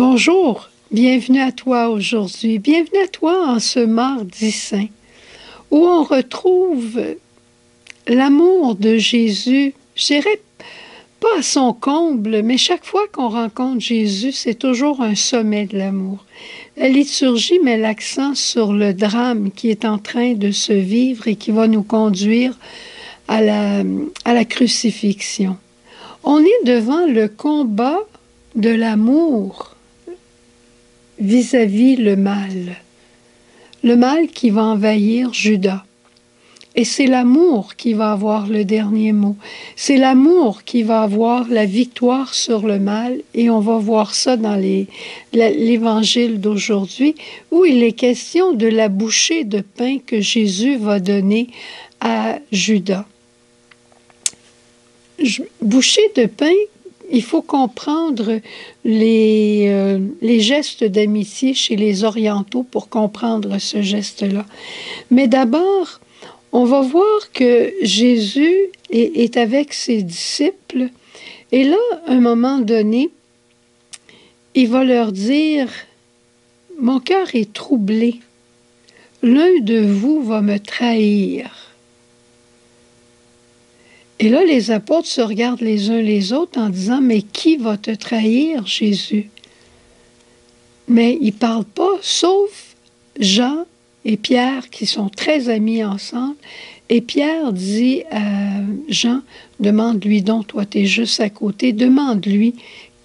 Bonjour, bienvenue à toi aujourd'hui, bienvenue à toi en ce mardi saint, où on retrouve l'amour de Jésus, je dirais pas à son comble, mais chaque fois qu'on rencontre Jésus, c'est toujours un sommet de l'amour. La liturgie met l'accent sur le drame qui est en train de se vivre et qui va nous conduire à la crucifixion. On est devant le combat de l'amour vis-à-vis le mal qui va envahir Judas. Et c'est l'amour qui va avoir le dernier mot. C'est l'amour qui va avoir la victoire sur le mal. Et on va voir ça dans l'évangile d'aujourd'hui, où il est question de la bouchée de pain que Jésus va donner à Judas. Bouchée de pain, il faut comprendre les gestes d'amitié chez les orientaux pour comprendre ce geste-là. Mais d'abord, on va voir que Jésus est avec ses disciples et là, à un moment donné, il va leur dire « Mon cœur est troublé. L'un de vous va me trahir. » Et là, les apôtres se regardent les uns les autres en disant « Mais qui va te trahir, Jésus? » Mais ils ne parlent pas, sauf Jean et Pierre, qui sont très amis ensemble. Et Pierre dit à Jean, demande-lui donc, toi tu es juste à côté, demande-lui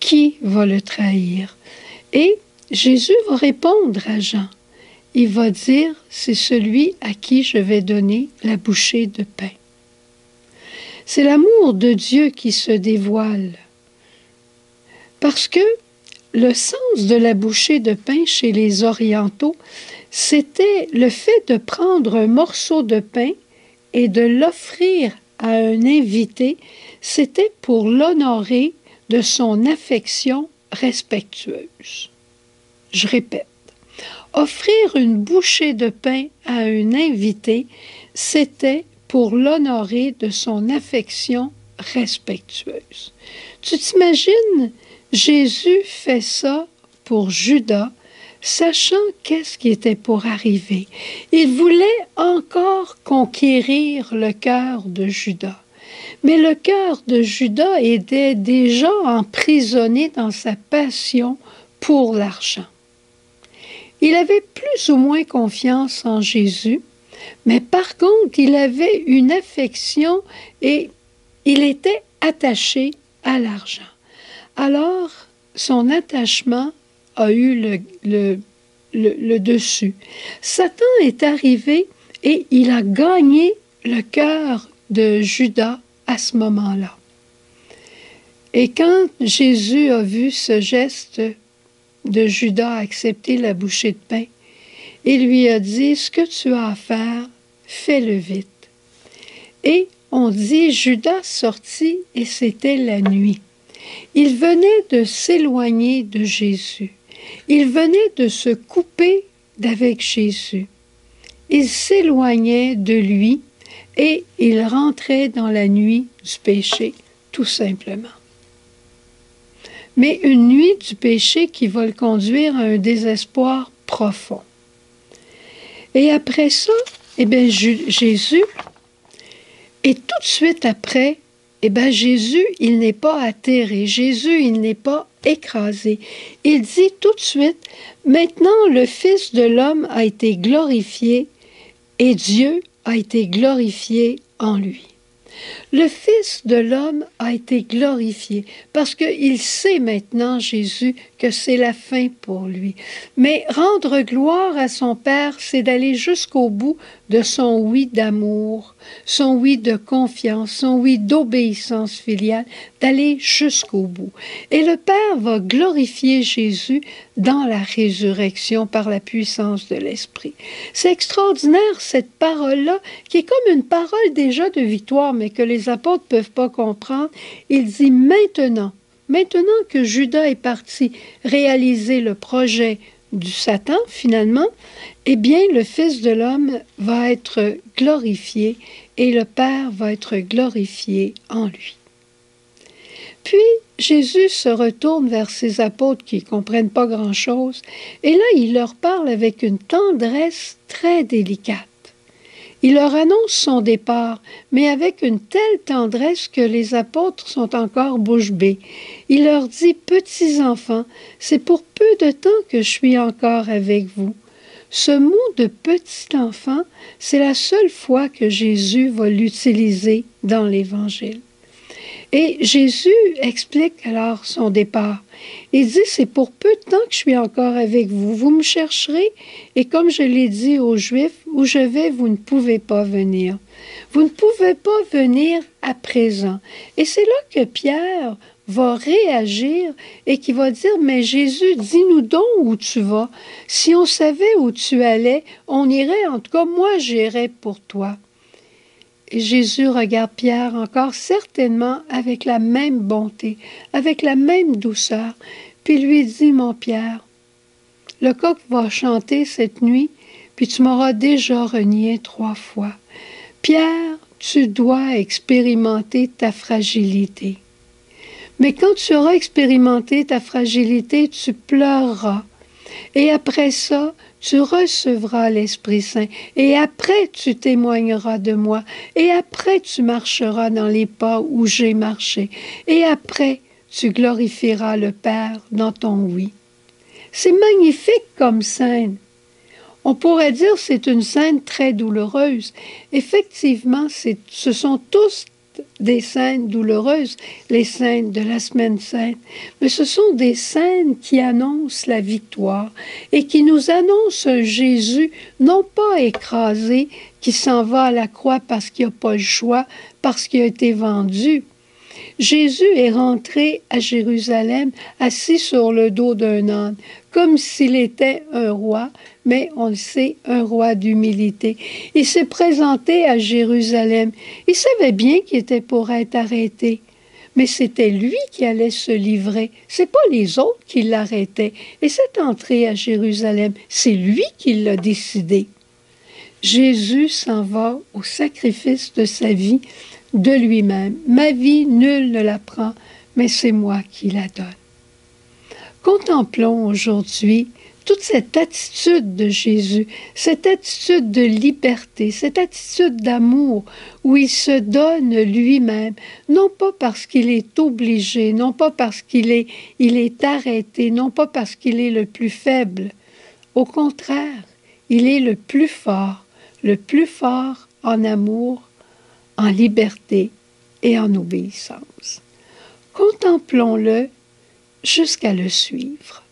qui va le trahir. Et Jésus va répondre à Jean. Il va dire, c'est celui à qui je vais donner la bouchée de pain. C'est l'amour de Dieu qui se dévoile. Parce que le sens de la bouchée de pain chez les orientaux, c'était le fait de prendre un morceau de pain et de l'offrir à un invité, c'était pour l'honorer de son affection respectueuse. Je répète, offrir une bouchée de pain à un invité, c'était pour l'honorer de son affection respectueuse. Tu t'imagines, Jésus fait ça pour Judas, sachant qu'est-ce qui était pour arriver. Il voulait encore conquérir le cœur de Judas. Mais le cœur de Judas était déjà emprisonné dans sa passion pour l'argent. Il avait plus ou moins confiance en Jésus, mais par contre, il avait une affection et il était attaché à l'argent. Alors, son attachement a eu le dessus. Satan est arrivé et il a gagné le cœur de Judas à ce moment-là. Et quand Jésus a vu ce geste de Judas accepter la bouchée de pain, il lui a dit, ce que tu as à faire, fais-le vite. Et on dit, Judas sortit et c'était la nuit. Il venait de s'éloigner de Jésus. Il venait de se couper d'avec Jésus. Il s'éloignait de lui et il rentrait dans la nuit du péché, tout simplement. Mais une nuit du péché qui va le conduire à un désespoir profond. Et après ça, Jésus, et tout de suite après, Jésus, il n'est pas atterré. Jésus, il n'est pas écrasé. Il dit tout de suite, maintenant le Fils de l'homme a été glorifié et Dieu a été glorifié en lui. Le Fils de l'homme a été glorifié parce qu'il sait maintenant, Jésus, que c'est la fin pour lui. Mais rendre gloire à son Père, c'est d'aller jusqu'au bout de son oui d'amour, son oui de confiance, son oui d'obéissance filiale, d'aller jusqu'au bout. Et le Père va glorifier Jésus dans la résurrection par la puissance de l'Esprit. C'est extraordinaire cette parole-là, qui est comme une parole déjà de victoire, mais que les apôtres ne peuvent pas comprendre. Il dit maintenant que Judas est parti réaliser le projet du Satan, finalement, eh bien, le Fils de l'homme va être glorifié et le Père va être glorifié en lui. Puis Jésus se retourne vers ses apôtres qui ne comprennent pas grand-chose, et là il leur parle avec une tendresse très délicate. Il leur annonce son départ, mais avec une telle tendresse que les apôtres sont encore bouche bée. Il leur dit, petits enfants, c'est pour peu de temps que je suis encore avec vous. Ce mot de petit enfant, c'est la seule fois que Jésus va l'utiliser dans l'Évangile. Et Jésus explique alors son départ. Il dit, c'est pour peu de temps que je suis encore avec vous. Vous me chercherez, et comme je l'ai dit aux Juifs, où je vais, vous ne pouvez pas venir. Vous ne pouvez pas venir à présent. Et c'est là que Pierre va réagir et qui va dire, mais Jésus, dis-nous donc où tu vas. Si on savait où tu allais, on irait, en tout cas, moi j'irais pour toi. Et Jésus regarde Pierre encore certainement avec la même bonté, avec la même douceur, puis lui dit, mon Pierre, le coq va chanter cette nuit, puis tu m'auras déjà renié 3 fois. Pierre, tu dois expérimenter ta fragilité. Mais quand tu auras expérimenté ta fragilité, tu pleureras. Et après ça, tu recevras l'Esprit Saint. Et après, tu témoigneras de moi. Et après, tu marcheras dans les pas où j'ai marché. Et après, tu glorifieras le Père dans ton oui. C'est magnifique comme scène. On pourrait dire que c'est une scène très douloureuse. Effectivement, ce sont tous des scènes douloureuses, les scènes de la semaine sainte, mais ce sont des scènes qui annoncent la victoire et qui nous annoncent un Jésus non pas écrasé, qui s'en va à la croix parce qu'il n'a pas le choix, parce qu'il a été vendu. Jésus est rentré à Jérusalem assis sur le dos d'un âne, comme s'il était un roi, mais on le sait, un roi d'humilité. Il s'est présenté à Jérusalem. Il savait bien qu'il était pour être arrêté, mais c'était lui qui allait se livrer. C'est pas les autres qui l'arrêtaient. Et cette entrée à Jérusalem, c'est lui qui l'a décidé. Jésus s'en va au sacrifice de sa vie, de lui-même. Ma vie, nul ne la prend, mais c'est moi qui la donne. Contemplons aujourd'hui toute cette attitude de Jésus, cette attitude de liberté, cette attitude d'amour où il se donne lui-même, non pas parce qu'il est obligé, non pas parce il est arrêté, non pas parce qu'il est le plus faible. Au contraire, il est le plus fort en amour, en liberté et en obéissance. Contemplons-le jusqu'à le suivre.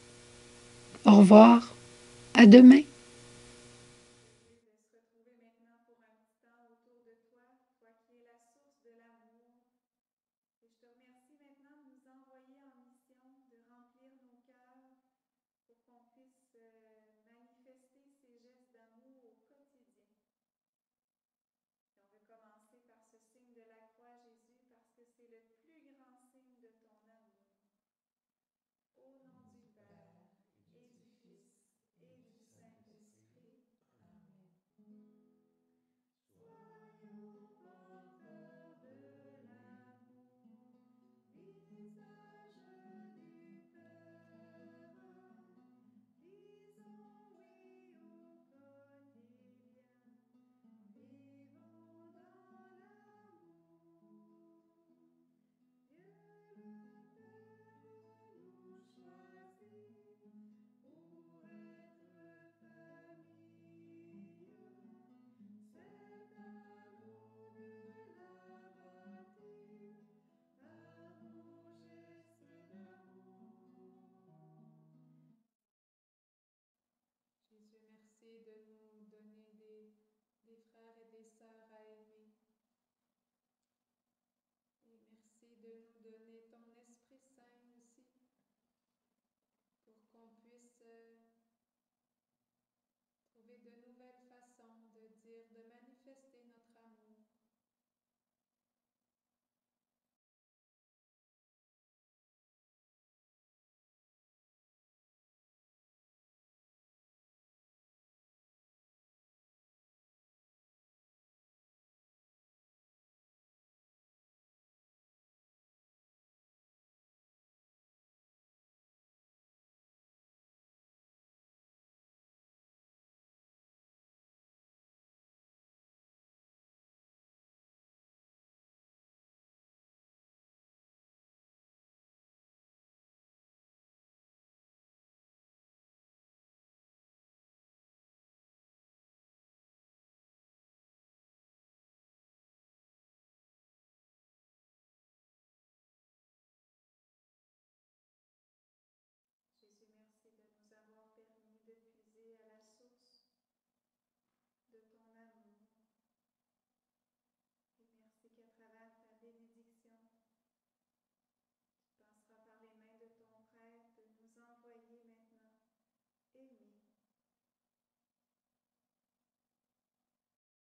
Au revoir, à demain. Au nom du Père et du Fils et du Saint-Esprit. Amen. Soyons porteurs de l'amour, visage du cœur. Disons oui au quotidien, vivons dans l'amour. Dieu le Père nous choisit pour être famille. C'est à nous de la bâtir par nos gestes d'amour. Jésus, merci de nous donner des frères et des sœurs à aimer. Et merci de nous donner ton Esprit Saint aussi pour qu'on puisse trouver de nouvelles façons de dire, de manifester notre amour.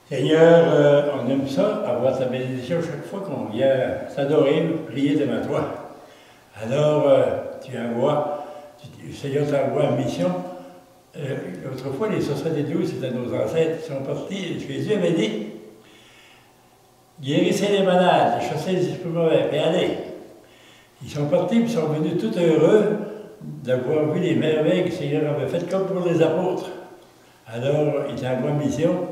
Seigneur, on aime ça, avoir ta bénédiction chaque fois qu'on vient s'adorer, prier devant toi. Alors, tu envoies, le Seigneur t'envoie en mission. Autrefois, les 72, c'était nos ancêtres qui sont partis. Jésus avait dit, guérissez les malades, chassez les esprits mauvais, et allez. Ils sont partis, puis ils sont venus tout heureux d'avoir vu les merveilles que le Seigneur avait faites, comme pour les apôtres. Alors, il t'envoie en mission.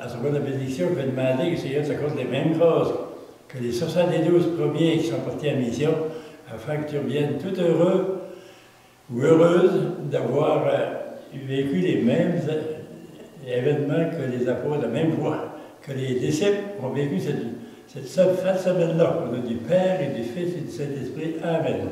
À travers la bénédiction, je vais demander que le Seigneur t'accorde les mêmes grâces que les 72 premiers qui sont partis en mission, afin que tu reviennes tout heureux ou heureuse d'avoir vécu les mêmes événements que les apôtres, la même voie, que les disciples ont vécu cette semaine-là. On a du Père et du Fils et du Saint-Esprit. Amen.